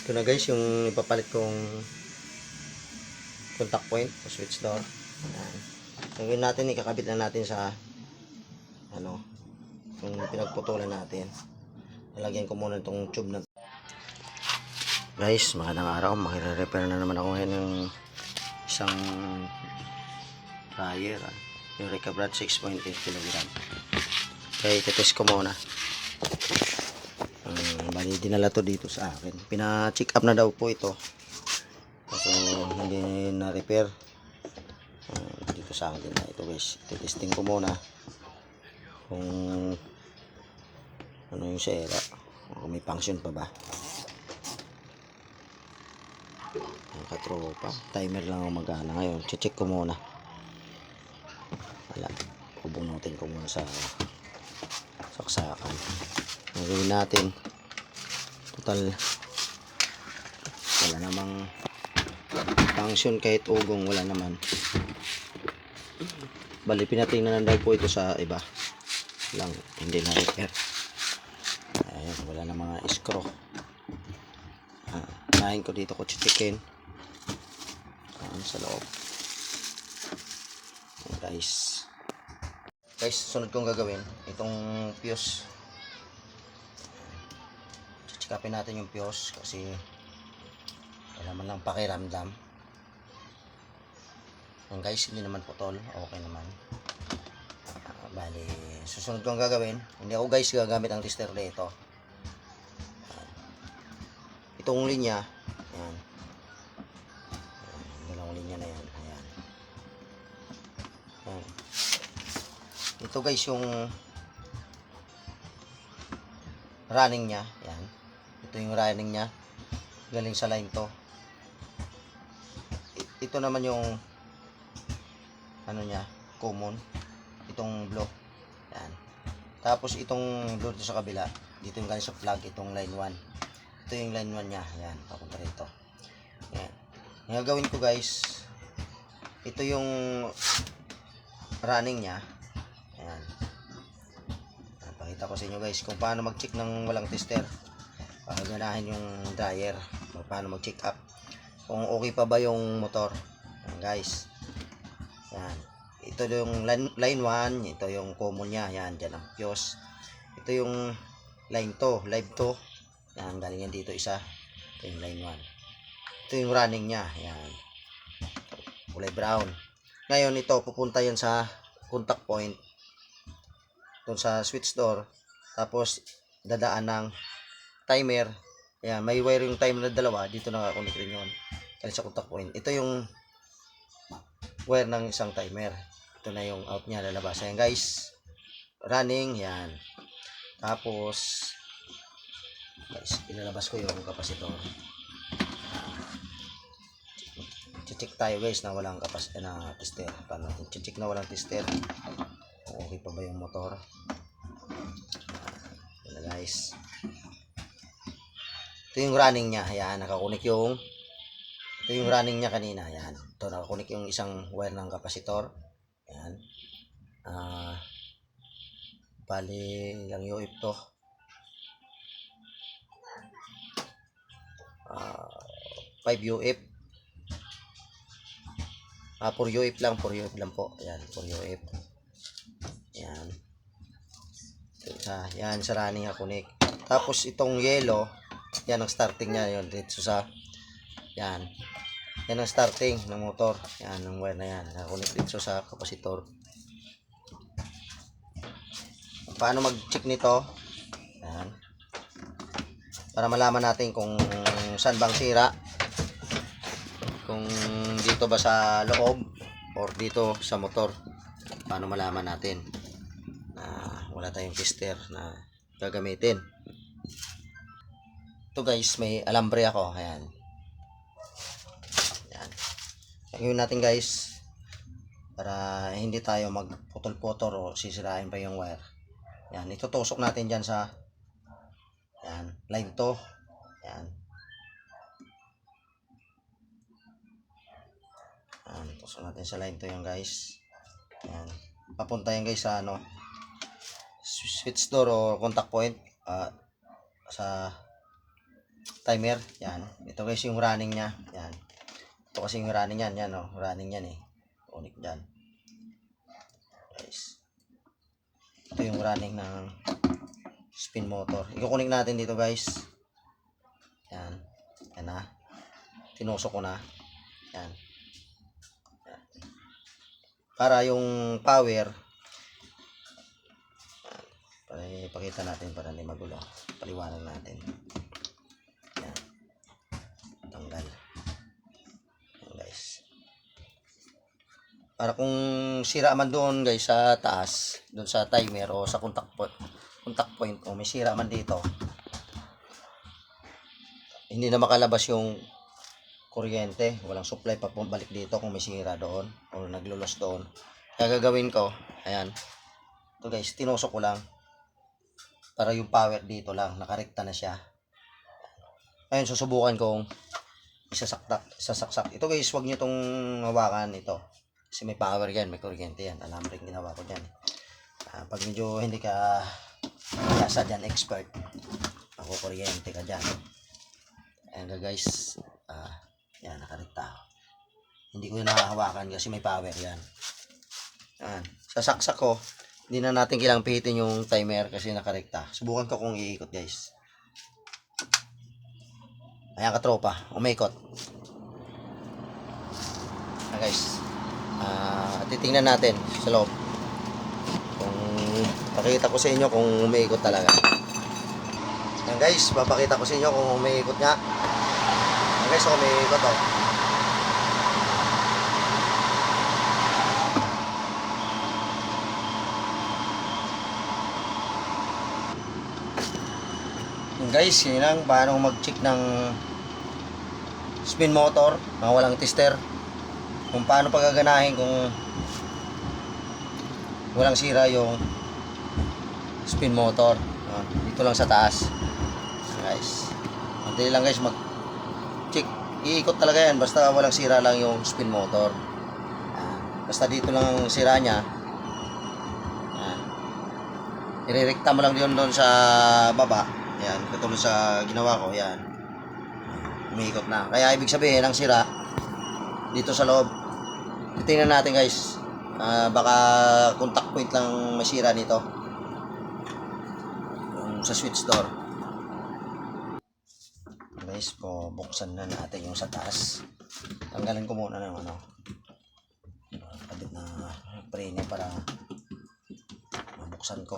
Ito na guys, yung ipapalit kong contact point o switch door. Ayan. Gagawin natin, ikakabit na natin sa ano, yung pinagputulan natin. Lalagyan ko muna itong tube na. Guys, magandang araw. Makire-repair na naman ako ngayon ng isang dryer. Yung Recabrad 6.8 kg. Okay, titest ko muna. Bali, dinala to dito sa akin. Pina-check up na daw po ito. Kasi hindi na-repair. Dito sa akin na ito guys. Titesting ko muna kung ano yung sira. Kung may function pa ba. Ang katropa. Timer lang ang mag-ana ngayon. Check ko muna. Wala. Pubunutin ko muna sa saksakan. Ang gawin natin. Total wala namang function kahit ugong, wala naman. Bali, pinatingnan daw po ito sa iba lang, hindi na repair. Ayan, wala na mga screw. Nahin ko dito ko chitikin. Ayan, sa loob. Ayan, guys, sunod kong gagawin itong fuse. Chikapin natin yung fuse kasi wala man lang pakiramdam. Yan guys, hindi naman putol, okay naman. Bali, susunod kong gagawin, hindi ako guys gagamit ang tester dito. Itong linya, ayan, dalawang linya na yan, ayan. Ayan. Ito guys yung running nya, ayan. Ito yung running nya, galing sa line to. Ito naman yung ano nya, common, itong blue, yan. Tapos itong blue dito sa kabila, dito yung galing sa plug, itong line 1. Ito yung line 1 nya, yan, papunta rito. Yan. Yung gagawin ko guys, ito yung running nya, yan. Pakita ko sa inyo guys kung paano mag-check ng walang tester. Ganahin yung dryer, paano mag-check up kung okay pa ba yung motor. Yan guys, yan. Ito yung line 1, ito yung common nya, yan, dyan ang fuse. Ito yung line 2, live 2, yan, galing yan dito isa. Ito yung line 1. Ito yung running nya, yan, kulay brown. Ngayon ito, pupunta yan sa contact point doon sa switch door, tapos dadaan ng timer. Ayan, may wire yung timer na dalawa, dito nakakonect rin yun sa contact point. Ito yung wire ng isang timer, ito na yung out nya, lalabas. Ayan guys, running, yan. Tapos guys, ilalabas ko yung kapasitor. Check tayo guys na walang na tester. Paano natin check na walang tester, okay pa ba yung motor. Yan guys, ito yung running nya, ayan, nakakunik yung ito yung running nya kanina, ayan. Ito, nakakunik yung isang wire ng kapasitor, ayan. Bali, lang UF to. 5 UF. 4 UF lang, 4 UF lang po. Ayan, 4 UF. Ayan. Yan, sa running nakakunik. Tapos itong yellow, yan ang starting nya, yun, dito sa, yan. Yan ang starting ng motor. Yan, ang wire na yan. Nakakunik dito sa kapasitor. Paano mag-check nito? Yan. Para malaman natin kung saan bang sira. Kung dito ba sa loob or dito sa motor. Paano malaman natin na wala tayong tester na gagamitin. Ito guys, may alambre ako. Ayan. Ayan. Gagawin natin guys para hindi tayo magputol-putol o sisirain pa yung wire. Yan, itutusok natin dyan sa yan, line 2. Yan. Yan, tusok natin sa line 2 yan guys. Yan. Papunta yan guys sa ano, switch door o contact point sa timer. Yan. Ito guys yung running niya. Yan. Ito kasi yung running yan. Yan oh. Running yan eh. Unik dyan. Guys. Ito yung running ng spin motor. Ikukunik natin dito guys. Yan. Yan na. Tinusok ko na. Yan. Yan. Para yung power. Para ipakita natin para hindi magulo. Paliwanag natin. Yan. Tanggal. Yan guys. Para kung sira man doon guys sa taas, doon sa timer o sa contact point o may sira man dito, hindi na makalabas yung kuryente, walang supply pa balik dito kung may sira doon o naglulos doon. Kaya gagawin ko, ayan. Ito guys, tinusok ko lang para yung power dito lang, nakarekta na siya. Ayun, susubukan kong isasaksak. Ito guys, wag nyo itong hawakan ito. Kasi may power yan, may kuryente yan. Alam rin ginawa ko dyan. Pag medyo hindi ka yasa dyan, expert, ako kuryente ka dyan. Ayan guys, yan, nakarekta. Hindi ko yung nakahawakan kasi may power yan. Ayan, sasaksak ko. Hindi na natin kailangang pihitin yung timer kasi nakarekta. Subukan ko kung iikot guys. Ayan katropa, umikot. Ayan guys. Titingnan natin sa loob kung pakita ko sa inyo kung umiikot talaga. Yan guys, papakita ko sa inyo kung umiikot nga. Yan guys, kung umiikot oh. Yan guys, yun lang paano mag-check ng spin motor na walang tester. Kung paano pagaganahin kung walang sira yung spin motor. Dito lang sa taas guys, madali lang guys mag-check. Iikot talaga yan basta walang sira lang yung spin motor. Basta dito lang ang sira nya, irerekta mo lang doon sa baba. Yan, katulad sa ginawa ko. Yan, umiikot na. Kaya ibig sabihin ang sira dito sa loob. Tingnan natin guys, baka contact point lang masira nito yung sa switch door. Guys, po buksan na natin yung sa taas. Tanggalin ko muna ng kabit na preno para mabuksan ko.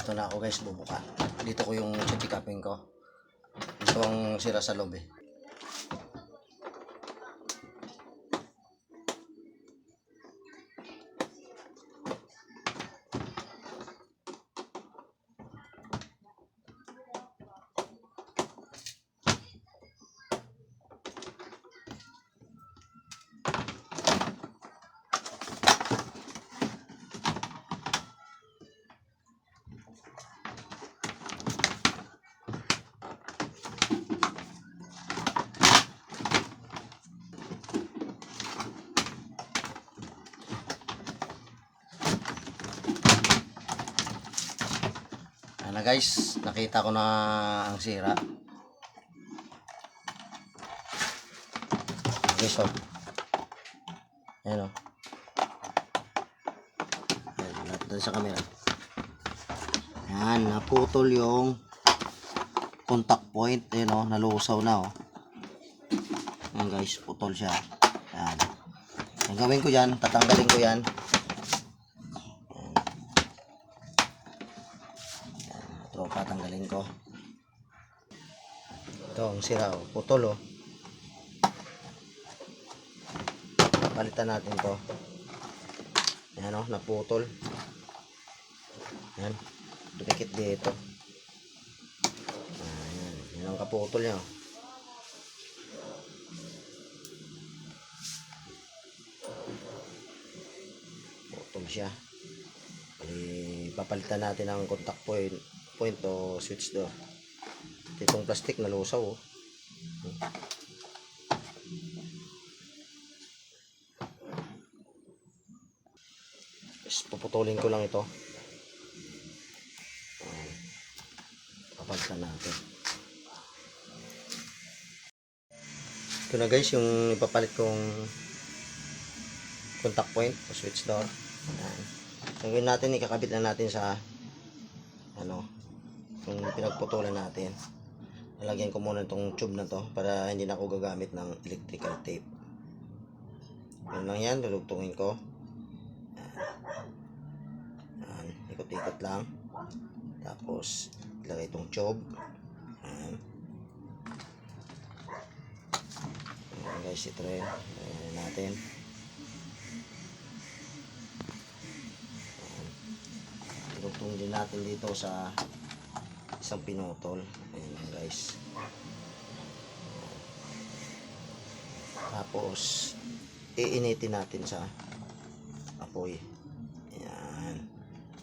Ito na ako guys, bubuka. Dito ko yung chichikapin ko. Ito ang sira sa loob eh. Na guys, nakita ko na ang sira. Okay, so ayan o. Ayan sa camera. Ayan, naputol yung contact point. Ayan o, nalusaw na o. Ayan guys, putol siya. Ayan. Ang gawin ko yan, tatanggalin ko yan. Tropa, tanggalin ko. Ito ang sira, oh. Putol, oh. Palitan natin to. Yan, oh, naputol. Yan, dumikit dito. Yan, yan ang kaputol niya, oh. Putol siya. Papalitan natin ang contact point o switch door. Itong plastic na lusaw, oh. Puputulin ko lang ito. Papalitan natin. Ito na guys yung ipapalit kong contact point o switch door. Ayan. Ang gawin natin, ikakabit na natin sa yung pinagputulan natin. Nalagyan ko muna itong tube na to para hindi na ako gagamit ng electrical tape. Yun lang yan, lulugtungin ko. Ayan. Ikot-ikot lang. Tapos ilagay itong tube. Ayan. Ayan guys, ito rin. Ayan natin. Ilugtong din natin dito sa isang pinutol. Ayan guys. Tapos iinitin natin sa apoy. Ayan.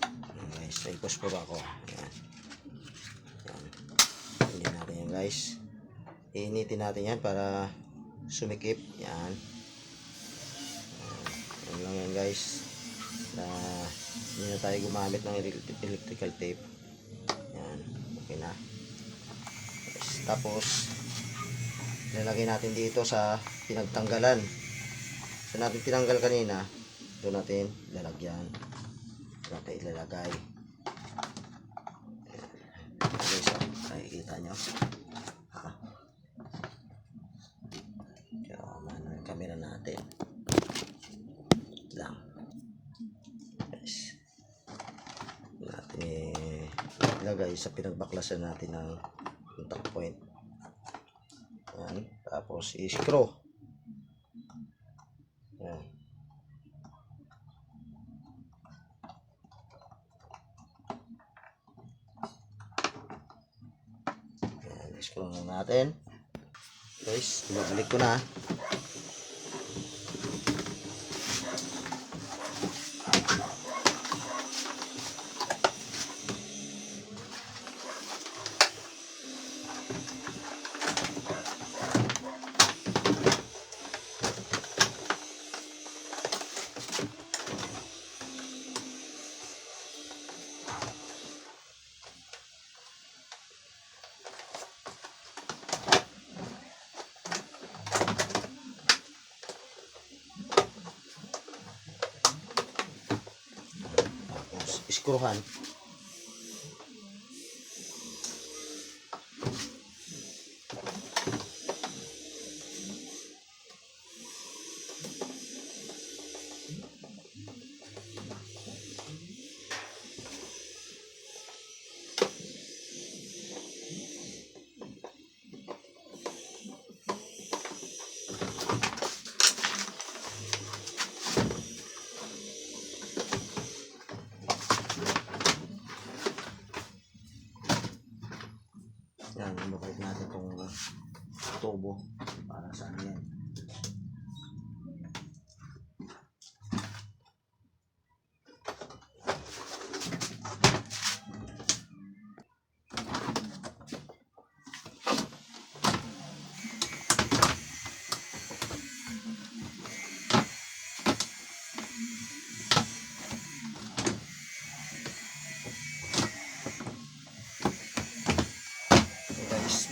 Ayan guys, may posporo ako. Ayan. Ayan. Hindi natin yan guys. Iinitin natin yan para sumikip. Ayan. Ayan lang yan guys. Na hindi na tayo gumamit ng electrical tape. Ayan. Okay na. Tapos ilalagay natin dito sa pinagtanggalan. So natin tinanggal kanina, doon natin lalagyan. Doon natin ilalagay. Okay, so nakikita nyo. So mano yung camera natin lang. Yes. Natin ilagay sa pinagbaklasan natin ng contact point. Ayan. Tapos i-screw. Ayan. Ayan. I-screw na natin. Guys, ibabalik ko na. Iskruhan. Yan, lumabalik natin itong tubo para sa ano yan.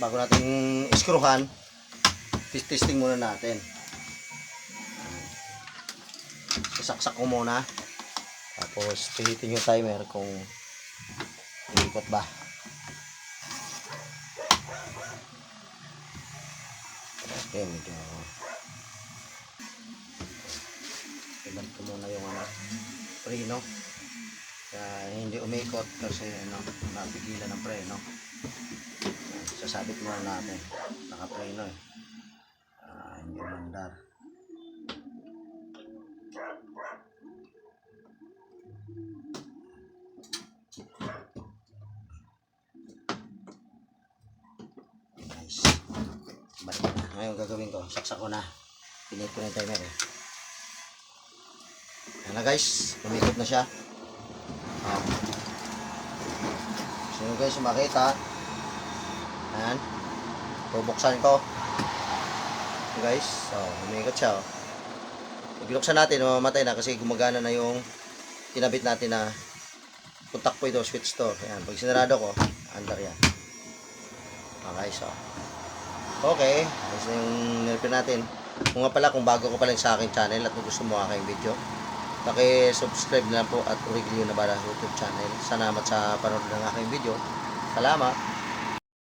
Bago natin iskruhan, testing muna natin. Sasaksak ko muna. Tapos pilitin yung timer kung iikot ba. Okay, medyo muna yung preno. Kaya hindi umikot kasi napigilan ng preno. Sasabit muna natin. Nakapreno eh. Hindi umandar. Nice. Balik na. Ngayon gagawin ko, saksak ko na. Pinit ko na yung timer eh. Ayan na guys, umikot na siya. So yun guys, makita. Ayan. Bubuksan ko. Ayan guys, so umikot siya. Pag binuksan natin, mamamatay na kasi gumagana na yung kinabit natin na contact po ito, switch to. Ayan, pag sinarado ko, under yan. Okay, so. Okay, ayos na yung nirepin natin. Kung nga pala, kung bago ko pa lang sa aking channel at kung gusto mo aking video, paki-subscribe na lang po at urigil na para sa YouTube channel. Salamat sa panonood ng aking video. Salamat!